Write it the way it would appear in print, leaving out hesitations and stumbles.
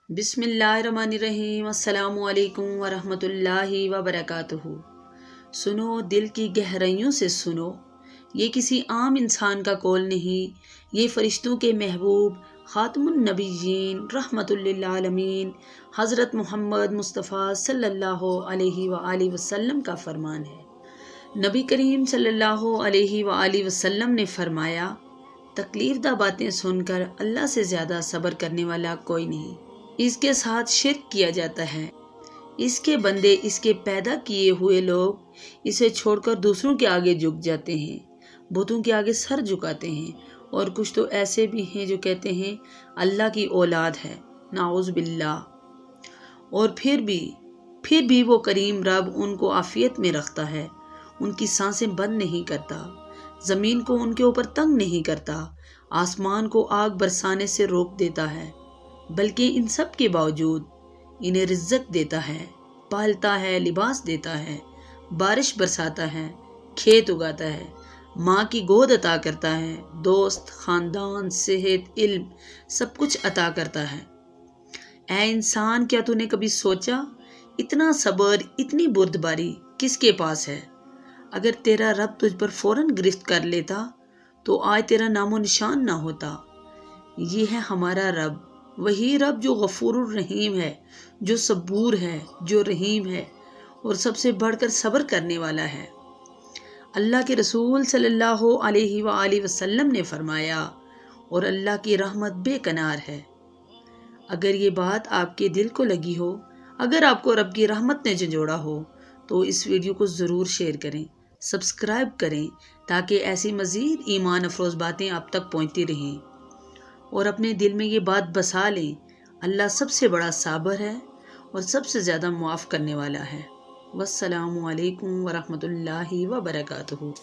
बिस्मिल्लाहिर्रहमानिर्रहीम। अस्सलामु अलैकुम वरहमतुल्लाहि वबरकातुहू। सुनो, दिल की गहराइयों से सुनो, ये किसी आम इंसान का कौल नहीं, ये फरिश्तों के महबूब खातमुन नबिय्यीन रहमतुल लिल आलमीन हज़रत मोहम्मद मुस्तफ़ा सल्लल्लाहु अलैहि वआलिहि वसल्लम का फरमान है। नबी करीम सल्लल्लाहु अलैहि वआलिहि वसल्लम ने फरमाया, तकलीफ दा बातें सुनकर अल्लाह से ज़्यादा सब्र करने वाला कोई नहीं। इसके साथ शिर्क किया जाता है। इसके बंदे, इसके पैदा किए हुए लोग इसे छोड़कर दूसरों के आगे झुक जाते हैं, बुतों के आगे सर झुकाते हैं, और कुछ तो ऐसे भी हैं जो कहते हैं अल्लाह की औलाद है, नाउज़ बिल्लाह। और फिर भी वो करीम रब उनको आफियत में रखता है, उनकी सांसें बंद नहीं करता, ज़मीन को उनके ऊपर तंग नहीं करता, आसमान को आग बरसाने से रोक देता है, बल्कि इन सब के बावजूद इन्हें रिज़्क़ देता है, पालता है, लिबास देता है, बारिश बरसाता है, खेत उगाता है, माँ की गोद अता करता है, दोस्त, ख़ानदान, सेहत, इल्म सब कुछ अता करता है। ऐ इंसान, क्या तूने कभी सोचा इतना सब्र, इतनी बुर्दबारी किसके पास है? अगर तेरा रब तुझ पर फ़ौरन गिरफ्त कर लेता तो आज तेरा नामो निशान ना होता। ये है हमारा रब, वही रब जो गफूरुर रहीम है, जो सबूर है, जो रहीम है और सबसे बढ़कर सब्र करने वाला है। अल्लाह के रसूल सल्लल्लाहु अलैहि वआलिहि वसल्लम ने फरमाया, और अल्लाह की रहमत बेकनार है। अगर ये बात आपके दिल को लगी हो, अगर आपको रब की रहमत ने झंझोड़ा हो, तो इस वीडियो को ज़रूर शेयर करें, सब्सक्राइब करें, ताकि ऐसी मज़ीद ईमान अफरोज़ बातें आप तक पहुँचती रहें। और अपने दिल में ये बात बसा लें, अल्लाह सबसे बड़ा साबर है और सबसे ज़्यादा मुआफ़ करने वाला है। वस्सलामु अलैकुम वरहमतुल्लाहि वबरकातुहू।